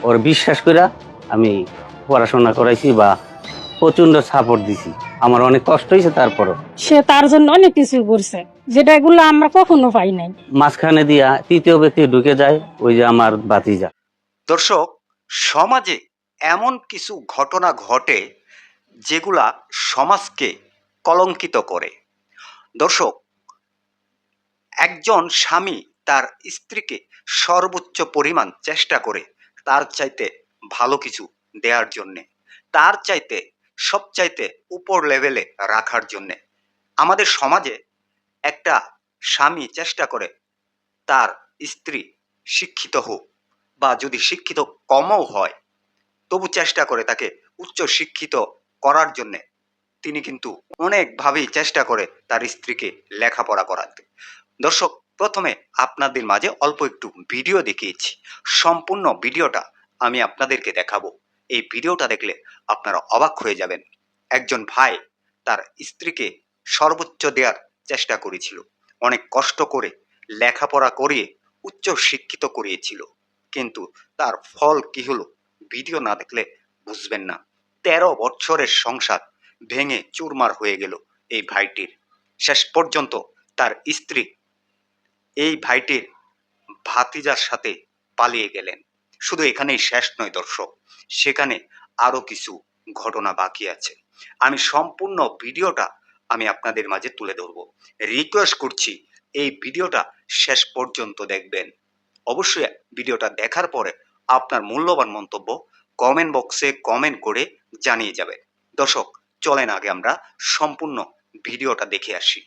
ওর বিশ্বাস করে আমি পড়াশোনা করাইছি বা প্রচন্ড সাপোর্ট দিছি। আমার অনেক কষ্ট হয়েছে, তারপরও সে তার জন্য অনেক কিছু করছে, যেটা এগুলো আমরা কখনো পাই নাই। মাঝখানে দিয়া তৃতীয় ব্যক্তি ঢুকে যায়, ওই যে আমার ভাতিজা। দর্শক, সমাজে এমন কিছু ঘটনা ঘটে যেগুলা সমাজকে কলঙ্কিত করে। দর্শক, একজন স্বামী তার স্ত্রীকে সর্বোচ্চ পরিমাণ চেষ্টা করে তার চাইতে ভালো কিছু দেওয়ার জন্যে, তার চাইতে সবচাইতে উপর লেভেলে রাখার জন্যে। আমাদের সমাজে একটা স্বামী চেষ্টা করে তার স্ত্রী শিক্ষিত হোক, বা যদি শিক্ষিত কমও হয় তবু চেষ্টা করে তাকে উচ্চ শিক্ষিত করার জন্যে। তিনি কিন্তু অনেকভাবেই চেষ্টা করে তার স্ত্রীকে লেখাপড়া করাতে। দর্শক, প্রথমে আপনাদের মাঝে অল্প একটু ভিডিও দেখিয়েছি। সম্পূর্ণ ভিডিওটা আমি আপনাদেরকে দেখাবো। এই ভিডিওটা দেখলে আপনারা অবাক হয়ে যাবেন। একজন ভাই তার স্ত্রীকে সর্বোচ্চ দেওয়ার চেষ্টা করেছিল, অনেক কষ্ট করে লেখাপড়া করিয়ে উচ্চ শিক্ষিত করিয়েছিল, কিন্তু তার ফল কি হলো ভিডিও না দেখলে বুঝবেন না। 13 বছরের সংসার ভেঙে চুরমার হয়ে গেল এই ভাইটির। শেষ পর্যন্ত তার স্ত্রী এই ভাইটির ভাতিজার সাথে পালিয়ে গেলেন। শুধু এখানেই শেষ নয় দর্শক, সেখানে আরো কিছু ঘটনা বাকি আছে। আমি সম্পূর্ণ ভিডিওটা আমি আপনাদের মাঝে তুলে ধরবো। রিকোয়েস্ট করছি এই ভিডিওটা শেষ পর্যন্ত দেখবেন। অবশ্যই ভিডিওটা দেখার পরে আপনার মূল্যবান মন্তব্য কমেন্ট বক্সে কমেন্ট করে জানিয়ে যাবেন। দর্শক, চলেন আগে আমরা সম্পূর্ণ ভিডিওটা দেখে আসি।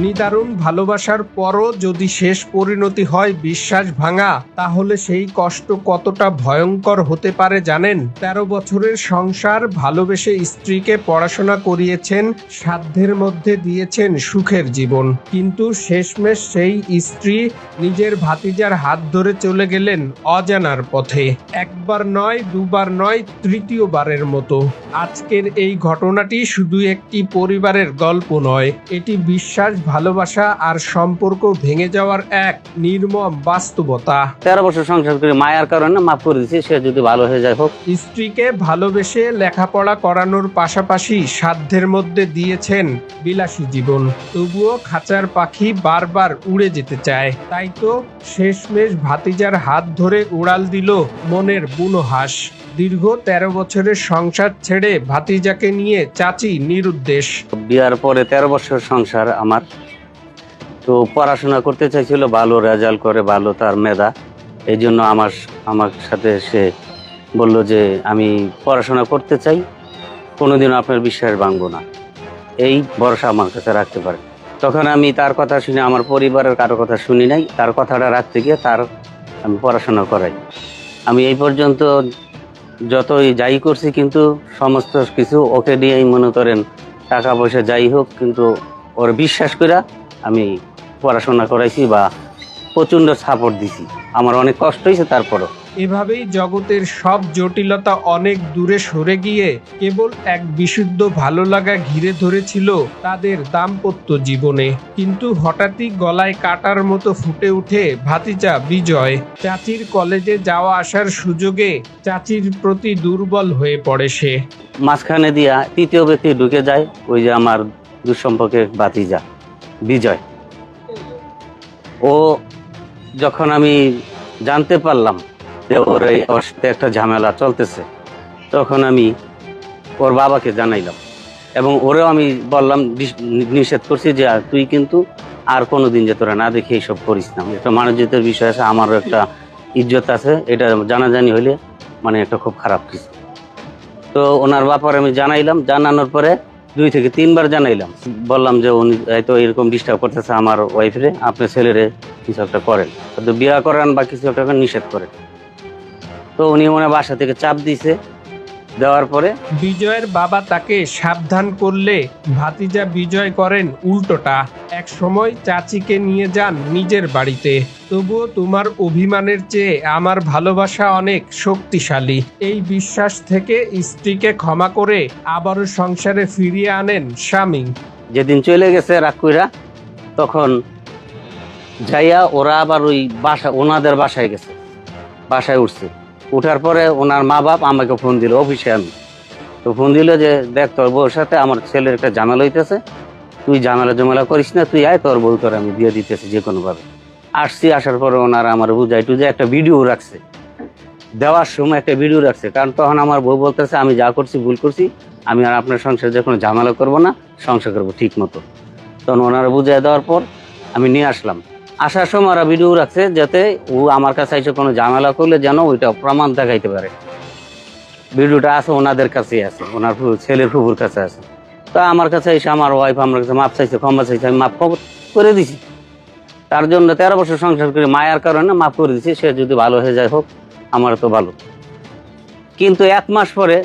নিদারুণ ভালোবাসার পরও যদি শেষ পরিণতি হয় বিশ্বাস ভাঙা, তাহলে সেই কষ্ট কতটা ভয়ঙ্কর হতে পারে জানেন? 13 বছরের সংসার, ভালোবেসে স্ত্রীকে পড়াশোনা করিয়েছেন, সাধ্যের মধ্যে দিয়েছেন সুখের জীবন, কিন্তু শেষমেশ সেই স্ত্রী নিজের ভাতিজার হাত ধরে চলে গেলেন অজানার পথে। একবার নয়, দুবার নয়, তৃতীয়বারের মতো। আজকের এই ঘটনাটি শুধু একটি পরিবারের গল্প নয়, এটি বিশ্বাস, ভালোবাসা আর সম্পর্ক ভেঙে যাওয়ার এক নির্মম বাস্তবতা। 13 বছর সংসার করে মায়ার কারণে মাফ করে দিচ্ছি, সে যদি ভালো হয়ে যায় হোক। স্ত্রীকে ভালোবেসে লেখাপড়া করানোর পাশাপাশি সাধ্যের মধ্যে দিয়েছেন বিলাসী জীবন, তবুও খাঁচার পাখি বারবার উড়ে যেতে চায়। তাই তো শেষমেশ ভাতিজার হাত ধরে উড়াল দিল মনের বুনো হাঁস। দীর্ঘ 13 বছরের সংসার ছেড়ে ভাতিজাকে নিয়ে চাচি নিরুদ্দেশ। বিয়ার পরে 13 বছর সংসার আমার, তো পড়াশোনা করতে চাইছিল, ভালো রেজাল্ট করে, ভালো তার মেধা। এই জন্য আমার সাথে সে বলল যে আমি পড়াশোনা করতে চাই, কোনোদিনও আপনার বিশ্বাস ভাঙবো না, এই ভরসা আমার কাছে রাখতে পারে। তখন আমি তার কথা শুনে, আমার পরিবারের কারো কথা শুনি নাই, তার কথাটা রাখতে গিয়ে আমি পড়াশোনা করাই। আমি এই পর্যন্ত যতই যাই করছি, কিন্তু সমস্ত কিছু ওকে দিয়েই মনে করেন, টাকা পয়সা যাই হোক, কিন্তু ওর বিশ্বাস করে আমি পড়াশোনা করাইছি বা প্রচণ্ড সাপোর্ট দিছি। আমার অনেক কষ্ট হয়েছে, তারপরও এভাবেই জগতের সব জটিলতা অনেক দূরে সরে গিয়ে কেবল এক বিশুদ্ধ ভালো লাগা ঘিরে ধরেছিল তাদের দাম্পত্য জীবনে। কিন্তু হঠাৎই গলায় কাটার মতো ফুটে ওঠে ভাতিজা বিজয়। চাচির কলেজে যাওয়া আসার সুযোগে চাচির প্রতি দুর্বল হয়ে পড়ে সে। মাঝখানে দিয়া তৃতীয় ব্যক্তি ঢুকে যায়, ওই যে আমার দুঃসম্পর্কের ভাতিজা বিজয়। ও যখন আমি জানতে পারলাম যে ওর সাথে একটা ঝামেলা চলতেছে, তখন আমি ওর বাবাকে জানাইলাম, এবং ওরেও আমি বললাম, নিষেধ করছি যে তুই কিন্তু আর কোনোদিন যে তোরা না দেখে এইসব করিস না। একটা মানুষের বিষয় আছে, আমারও একটা ইজ্জত আছে, এটা জানাজানি হইলে মানে একটা খুব খারাপ কিছু। তো ওনার বাপার আমি জানাইলাম, জানানোর পরে 2 থেকে 3 বার জানাইলাম, বললাম যে উনি হয়তো এরকম ডিস্টার্ব করতেছে আমার ওয়াইফরে, আপনার ছেলেরে কিছু একটা করেন, তো বিয়া করান বা কিছু একটা নিষেধ করেন। তো উনি মনে বাসা থেকে চাপ দিছে, দেওয়ার পরে বিজয়ের বাবা তাকে সাবধান করলে ভাতিজা বিজয় করেন উল্টোটা। এক সময় চাচিকে নিয়ে যান নিজের বাড়িতে। তবুও তোমার অভিমানের চেয়ে আমার ভালোবাসা অনেক শক্তিশালী, এই বিশ্বাস থেকে স্ত্রীকে ক্ষমা করে আবারও সংসারে ফিরিয়ে আনেন স্বামী। যেদিন চলে গেছে রাগ কইরা, তখন যাইয়া ওরা আবার ওই ওনাদের বাসায় গেছে, বাসায় উঠছে। উঠার পরে ওনার মা বাপ আমাকে ফোন দিল অফিসে, আমি তো ফোন দিল যে দেখ তোর বউর সাথে আমার ছেলের একটা ঝামেলা হইতেছে, তুই ঝামেলা করিস না, তুই আয়, তোর বউ তোর আমি দিয়ে দিতেছি যে কোনো ভাবে। আসছি, আসার পরে ওনারা আমার বুঝাই টুঝে একটা ভিডিও রাখছে, দেওয়ার সময় একটা ভিডিও রাখছে, কারণ তখন আমার বউ বলতেছে আমি যা করছি ভুল করছি, আমি আর আপনার সংসারে যে কোনো ঝামেলা করবো না, সংসার করবো ঠিক মতো। তখন ওনারা বুঝিয়ে দেওয়ার পর আমি নিয়ে আসলাম। আসার সময় ওরা ভিডিও রাখছে যাতে ও আমার কাছে এসে কোনো ঝামেলা করলে যেন ওইটা প্রমাণ দেখাইতে পারে। ভিডিওটা আছে ওনাদের কাছেই আছে, ওনার ছেলের ফুফুর কাছে আছে। তা আমার কাছে এসে আমার ওয়াইফ আমার কাছে মাপ চাইছে, ক্ষমা চাইছে, আমি মাপ করে দিছি। তার জন্য 13 বছর সংসার করে মায়ার কারণে মাপ করে দিছি, সে যদি ভালো হয়ে যায় হোক, আমার তো ভালো। কিন্তু 1 মাস পরে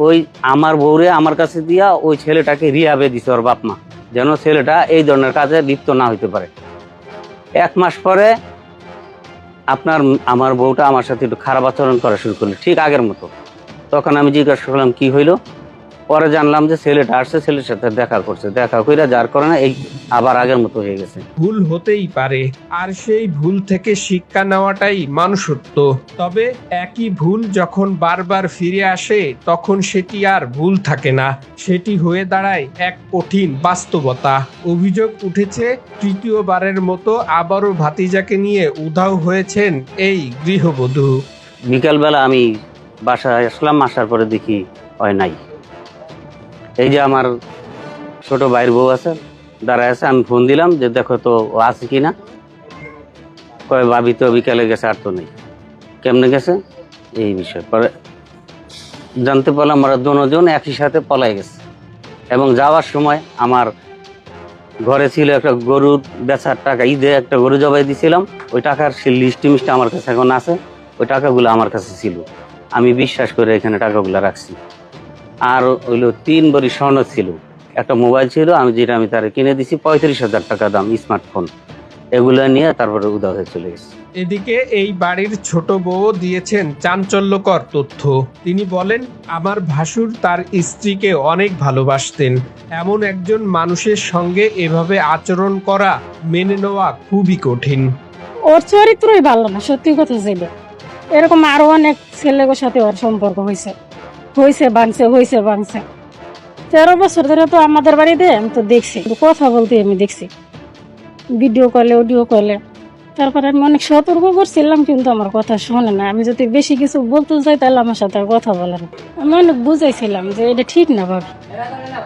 ওই আমার বউরে আমার কাছে দিয়া ওই ছেলেটাকে রিহাবে দিছে ওর বাপ মা, যেন ছেলেটা এই ধরনের কাজে লিপ্ত না হইতে পারে। 1 মাস পরে আমার বউটা আমার সাথে একটু খারাপ আচরণ করা শুরু করলো, ঠিক আগের মতো। তখন আমি জিজ্ঞাসা করলাম কি হইলো, পরে জানলাম যে ছেলেটা আসছে, ছেলের সাথে দেখা করছে, দেখা কইরা যার কারণে এই আবার আগের মতো হয়ে গেছে। ভুল হতেই পারে, আর সেই ভুল থেকে শিক্ষা নেওয়াটাই মানুষত্ব। তবে একই ভুল যখন বারবার ফিরে আসে তখন সেটি আর ভুল থাকে না, সেটি হয়ে দাঁড়ায় এক কঠিন বাস্তবতা। অভিযোগ উঠেছে তৃতীয়বারের মতো আবারও ভাতিজাকে নিয়ে উধাও হয়েছেন এই গৃহবধূ। বিকালবেলা আমি বাসায় আসলাম, আসার পরে দেখি হয় নাই। এই যে আমার ছোট ভাইয়ের বউ আছে, দাঁড়ায় আছে, আমি ফোন দিলাম যে দেখো তো ও আছে কিনা, কয় ভাবি তো বিকালে গেছে, আর তো নেই। কেমনে গেছে এই বিষয় পরে জানতে পারলাম ওরা দুজন একই সাথে পলাই গেছে। এবং যাওয়ার সময় আমার ঘরে ছিল একটা গরুর বেচার টাকা, ঈদে একটা গরু জবাই দিয়েছিলাম, ওই টাকার সে লিস্টি মিষ্টি আমার কাছে এখন আছে, ওই টাকাগুলো আমার কাছে ছিল, আমি বিশ্বাস করে এখানে টাকাগুলো রাখছি। আর হইলো 3 ভরি স্বর্ণ ছিল, একটা মোবাইল ছিল যেটা আমি তার কিনে দিছি 35,000 টাকা দাম স্মার্টফোন, এগুলো নিয়ে তারপরে উধাও হয়ে চলে গেছে। এদিকে এই বাড়ির ছোট বউ দিয়েছেন চাঞ্চল্যকর তথ্য। তিনি বলেন, আমার ভাসুর তার স্ত্রীকে অনেক ভালোবাসতেন, এমন একজন মানুষের সঙ্গে এভাবে আচরণ করা মেনে নেওয়া খুবই কঠিন। ওর চরিত্রই ভালো না, সত্যি কথা যেটা। এরকম আরো অনেক ছেলের সাথে ওর সম্পর্ক হয়েছে, ভাঙছে। 13 বছর ধরে তো আমাদের বাড়িতে আমি তো দেখছি, কথা বলতে আমি দেখছি ভিডিও কলে, অডিও কলে। তারপরে আমি অনেক সতর্ক করছিলাম, কিন্তু আমার কথা শোনে না। আমি যদি বেশি কিছু বলতে যাই তাহলে আমার সাথে আর কথা বলে না। আমি অনেক বুঝাইছিলাম যে এটা ঠিক না ভাবি,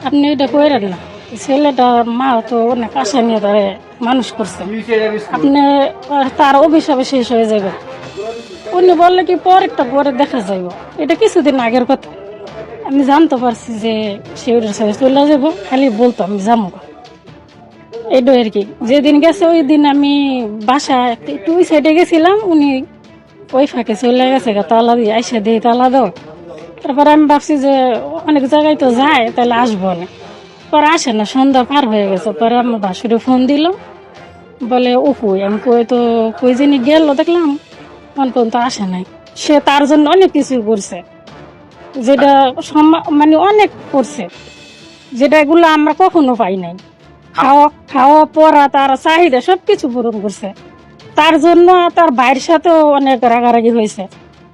আপনি এটা করেন না। ছেলেটার মা তো অনেক আশা নিয়ে তারে মানুষ করছে, আপনি তার অভিশাপে শেষ হয়ে যাবে। উনি বললে কি পরে দেখা যাইব, এটা কিছুদিন আগের কথা। আমি জানতে পারছি যে সে ওর সাথে চলে যাবো, খালি বলতো আমি যাবো। এইটাই আর কি। যেদিন গেছে ওই দিন আমি বাসা একটু ওই সাইডে গেছিলাম, উনি ওই ফাঁকে চলে গেছে, তালা দিয়ে আইসা দিয়ে তালা দাও। তারপরে আমি ভাবছি যে অনেক জায়গায় তো যায়, তাহলে আসবো না। পরে আসে না, সন্ধ্যা পার হয়ে গেছে। পরে আমার ভাসুরে ফোন দিল, বলে ও কই, আমি কই যিনি গেল দেখলাম, মন পর্যন্ত আসে নাই। সে তার জন্য অনেক কিছু করছে, যেটা মানে অনেক করছে, যেটা এগুলো আমরা কখনো পাই নাই। খাওয়া পড়া, তার চাহিদা সবকিছু পূরণ করছে। তার জন্য তার ভাইয়ের সাথেও অনেক রাগারাগি হয়েছে,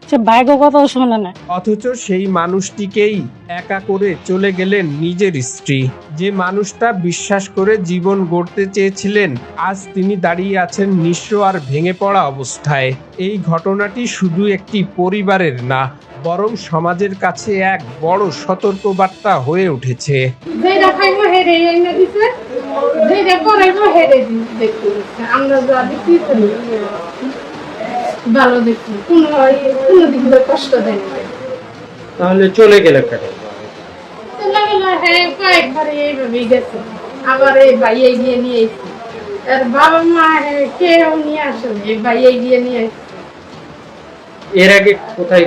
সে ভাইগো কথাও শোনে না। অথচ সেই মানুষটিকেই একা করে চলে গেলেন নিজের স্ত্রী। যে মানুষটা বিশ্বাস করে জীবন গড়তে চেয়েছিলেন, আজ তিনি দাঁড়িয়ে আছেন নিঃস্ব আর ভেঙে পড়া অবস্থায়। এই ঘটনাটি শুধু একটি পরিবারের না, বরং সমাজের কাছে এক বড় সতর্কবার্তা হয়ে উঠেছে। ভালো দেখি কোনো দিক দিয়ে কষ্ট দেয় না। তাহলে চলে গেলে কেন? চলে গেল, হ্যাঁ, কয়েকবারে এইভাবেই গেছে। আবার এই ভাই এগিয়ে নিয়ে এসেছি, আর বাবা মা কেউ নিয়ে আসেন, এই ভাই এগিয়ে নিয়ে এসেছি। এর আগে কোথায়,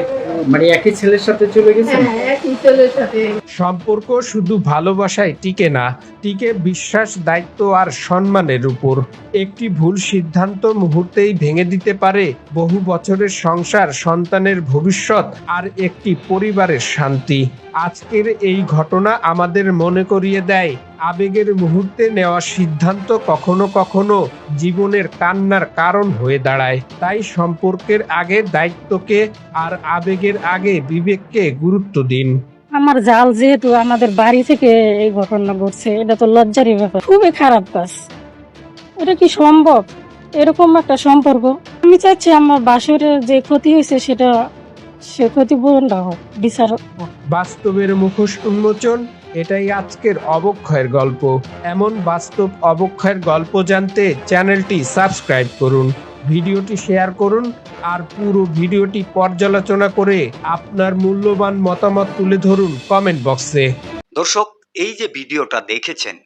মানে একই ছেলের সাথে চলে গেছে? হ্যাঁ, একই ছেলের সাথে। সম্পর্ক শুধু ভালোবাসায় টিকে না, টিকে বিশ্বাস, দায়িত্ব আর সম্মানের উপর। একটি ভুল সিদ্ধান্ত মুহূর্তেই ভেঙে দিতে পারে বহু বছরের সংসার, সন্তানের ভবিষ্যৎ আর একটি পরিবারের শান্তি। আজকের এই ঘটনা আমাদের মনে করিয়ে দেয়, আবেগের মুহূর্তে নেওয়া সিদ্ধান্ত কখনো কখনো জীবনের কান্নার কারণ হয়ে দাঁড়ায়। তাই সম্পর্কের আগে দায়িত্বকে আর আবেগের আগে বিবেককে গুরুত্ব দিন। আমার জাল যেহেতু আমাদের বাড়ি থেকে এই ঘটনা ঘটছে, এটা তো লজ্জারই ব্যাপার, খুবই খারাপ কাজ। এটা কি সম্ভব এরকম একটা সম্পর্ক? আমি চাচ্ছি আমার বাসরের যে ক্ষতি হয়েছে সেটা সে ক্ষতিপূরণটা হোক, বিচার হোক। বাস্তবের মুখোশ উন্মোচন, এটাই আজকের অবক্ষয়ের গল্প। এমন বাস্তব অবক্ষয়ের গল্প জানতে চ্যানেলটি সাবস্ক্রাইব করুন, ভিডিওটি শেয়ার করুন আর পুরো ভিডিওটি পর্যালোচনা করে আপনার মূল্যবান মতামত তুলে ধরুন কমেন্ট বক্সে। দর্শক, এই যে ভিডিওটা দেখেছেন,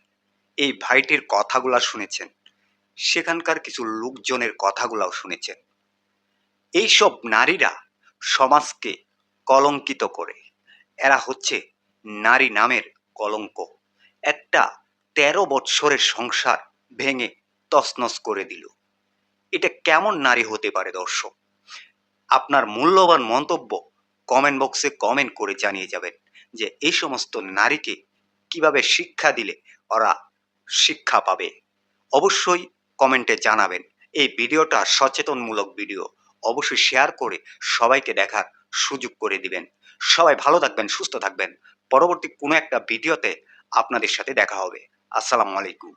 এই ভাইটির কথাগুলা শুনেছেন, সেখানকার কিছু লোকজনের কথাগুলাও শুনেছেন। এইসব নারীরা সমাজকে কলঙ্কিত করে। এরা হচ্ছে নারী নামের কলঙ্ক। একটা 13 বৎসরের সংসার ভেঙে তছনছ করে দিল। এটা কেমন নারী হতে পারে দর্শক? আপনার মূল্যবান মন্তব্য কমেন্ট বক্সে কমেন্ট করে জানিয়ে যাবেন যে এই সমস্ত নারীকে কিভাবে শিক্ষা দিলে ওরা শিক্ষা পাবে। অবশ্যই কমেন্টে জানাবেন। এই ভিডিওটা সচেতনমূলক ভিডিও, অবশ্যই শেয়ার করে সবাইকে দেখার সুযোগ করে দিবেন। সবাই ভালো থাকবেন, সুস্থ থাকবেন। পরবর্তী কোনো একটা ভিডিওতে আপনাদের সাথে দেখা হবে। আসসালামু আলাইকুম।